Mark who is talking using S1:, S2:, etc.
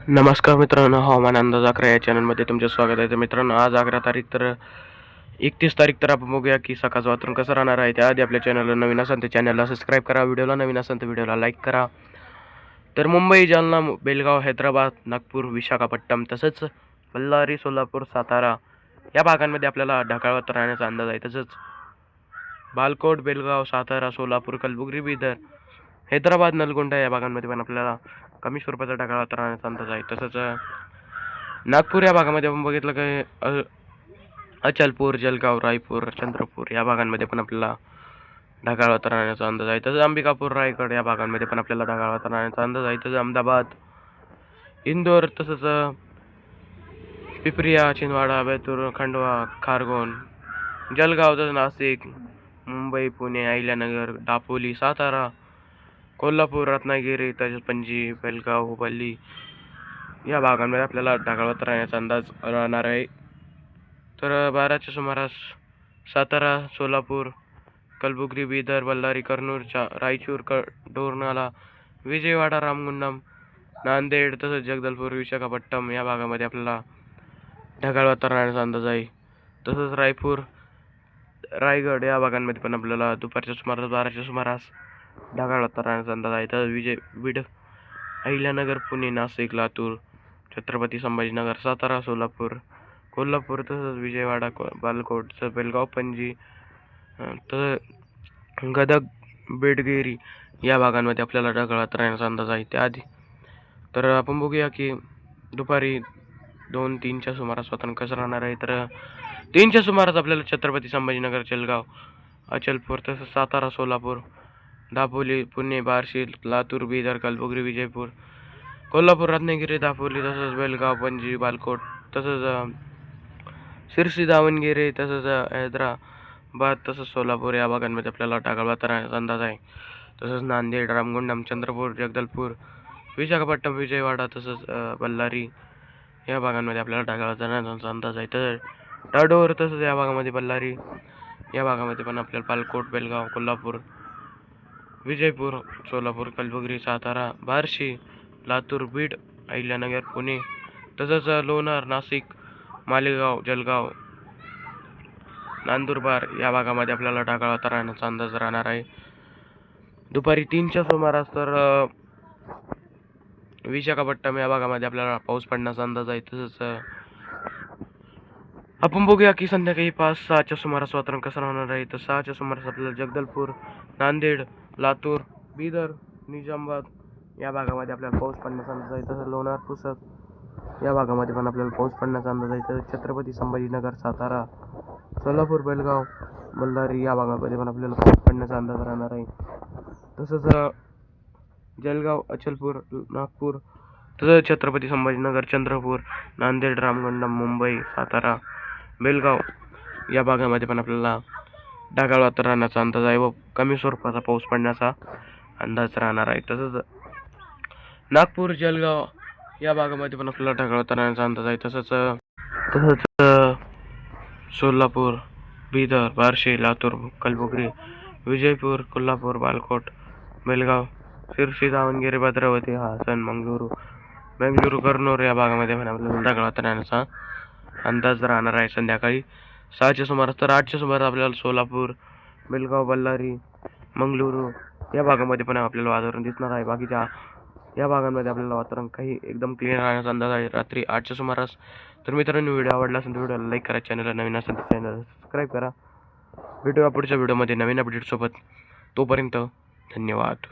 S1: नमस्कार मित्रांनो, हवामान अंदाज अकरा या चॅनलमध्ये तुमचं स्वागत आहे. तर मित्रांनो, आज 11 तारीख तर 31 तारीख तर आपण बघूया की सकाळचं वातावरण कसं राहणार आहे. त्याआधी आपल्या चॅनलला नवीन असाल तर चॅनलला सबस्क्राईब करा, व्हिडिओला नवीन असाल तर व्हिडिओला लाईक करा. तर मुंबई, जालना, बेलगाव, हैदराबाद, नागपूर, विशाखापट्टणम तसंच बल्लारी, सोलापूर, सातारा या भागांमध्ये आपल्याला ढगाळ वातावरण राहण्याचा अंदाज आहे. तसंच बालकोट, बेलगाव, सातारा, सोलापूर, कलबुर्गी, बिदर, हैदराबाद, नलगोंडा या भागांमध्ये पण आपल्याला कमी स्वरूपाचा ढगाळ वातावरण राहण्याचा अंदाज आहे. तसंच नागपूर या भागामध्ये आपण बघितलं की अचलपूर, जलगाव, रायपूर, चंद्रपूर या भागांमध्ये पण आपल्याला ढगाळ वातावरण राहण्याचा अंदाज आहे. तसंच अंबिकापूर, रायगड या भागांमध्ये पण आपल्याला ढगाळ वातावरण राहण्याचा अंदाज आहे. तसंच अहमदाबाद, इंदोर, तसंच पिपरिया, छिंदवाडा, बेतूर, खंडवा, खारघोन, जलगाव, तसंच नाशिक, मुंबई, पुणे, अहिल्यानगर, दापोली, सातारा, कोल्हापूर, रत्नागिरी, तसेच पणजी, बेलगाव, हुबळी या भागांमध्ये आपल्याला ढगाळ वातावरण राहण्याचा अंदाज राहणार आहे. तर 12च्या सुमारास सातारा, सोलापूर, कलबुर्गी, बिदर, बल्लारी, कर्नूल, रायचूर, डोरनाला, विजयवाडा, रामगुंडम, नांदेड, तसंच जगदलपूर, विशाखापट्टणम या भागामध्ये आपल्याला ढगाळ वातावरण राहण्याचा अंदाज आहे. तसंच रायपूर, रायगड या भागांमध्ये पण आपल्याला दुपारच्या सुमारास 12च्या सुमारास ढगाळ वातावरण राहण्याचा अंदाज आहे. तर बीड, अहिल्यानगर, पुणे, नाशिक, लातूर, छत्रपती संभाजीनगर, सातारा, सोलापूर, कोल्हापूर, तसंच विजयवाडा, बालकोट, तसंच बेलगाव, पणजी, तसंच गदग, बेडगेरी या भागांमध्ये आपल्याला ढगाळ वातावरण राहण्याचा अंदाज आहे. त्याआधी तर आपण बघूया की दुपारी 2-3च्या सुमारास वातावरण कसं राहणार आहे. तर 3च्या सुमारास आपल्याला छत्रपती संभाजीनगर, जळगाव, अचलपूर, तसंच सातारा, सोलापूर, दापोली, पुणे, बार्शी, लातूर, बिदर, कलबुर्गी, विजयपूर, कोल्हापूर, रत्नागिरी, दापोली, तसंच बेलगाव, पणजी, बालकोट, तसंच शिर्सी, दावणगिरी, तसंच हैदराबाद, तसंच सोलापूर या भागांमध्ये आपल्याला ढगाळ वातावरणाचा अंदाज आहे. तसंच नांदेड, रामगुंडम, चंद्रपूर, जगदलपूर, विशाखापट्टणम, विजयवाडा, तसंच बल्लारी या भागांमध्ये आपल्याला ढगाळ वातावरणाचा अंदाज आहे. तर टाडोर, तसंच या भागामध्ये बल्लारी या भागामध्ये पण आपल्याला बालकोट, बेलगाव, कोल्हापूर, विजयपूर, सोलापूर, कलबुर्गी, सातारा, बार्शी, लातूर, बीड, अहिल्यानगर, पुणे, तसंच लोणार, नाशिक, मालेगाव, जळगाव, नंदुरबार या भागामध्ये आपल्याला ढगाळ वातावरणाचा अंदाज राहणार आहे. दुपारी 3च्या सुमारास तर विशाखापट्टणम या भागामध्ये आपल्याला पाऊस पडण्याचा अंदाज आहे. तसंच आपण बघूया की संध्याकाळी 5-6च्या सुमारास वातावरण कसं राहणार आहे. तर 6च्या सुमारास आपल्याला जगदलपूर, नांदेड, लातूर, बिदर, निजामाबाद या भागामध्ये आपल्याला पाऊस पडण्याचा अंदाज आहे. तसंच लोणार, पुसद या भागामध्ये पण आपल्याला पाऊस पडण्याचा अंदाज आहे. तर छत्रपती संभाजीनगर, सातारा, सोलापूर, बेलगाव, बल्लारी या भागामध्ये पण आपल्याला पाऊस पडण्याचा अंदाज राहणार आहे. तसंच जळगाव, अचलपूर, नागपूर, तसंच छत्रपती संभाजीनगर, चंद्रपूर, नांदेड, रामगुंडम, मुंबई, सातारा, बेलगाव या भागामध्ये पण आपल्याला ढगाळ वातावरणाचा अंदाज आहे व कमी स्वरूपाचा पाऊस पडण्याचा अंदाज राहणार आहे. तसंच नागपूर, जळगाव या भागामध्ये पण आपल्याला ढगाळ वातावरणाचा अंदाज आहे. तसंच सोलापूर, बिदर, बार्शी, लातूर, कलबुर्गी, विजयपूर, कोल्हापूर, बालकोट, बेलगाव, शिर्सी, दावणगिरी, भद्रावती, हासन, बेंगलुरू, कर्नूल या भागामध्ये पण आपल्याला ढगाळ वातावरणाचा अंदाज राहणार आहे. संध्याकाळी 6च्या सुमारास तर 8च्या सुमारास आपल्याला सोलापूर, बेलगाव, बल्लारी, मंगळुरू या भागामध्ये पण आपल्याला वातावरण दिसणार आहे. बाकीच्या या भागांमध्ये आपल्याला वातावरण काही एकदम क्लिअर राहण्याचा अंदाज आहे रात्री 8च्या सुमारास. तर मित्रांनो, व्हिडिओ आवडला असेल तर व्हिडिओला लाईक करा, चॅनलला नवीन असेल तर चॅनलला सबस्क्राईब करा. भेटूया पुढच्या व्हिडिओमध्ये नवीन अपडेटसोबत. तोपर्यंत धन्यवाद.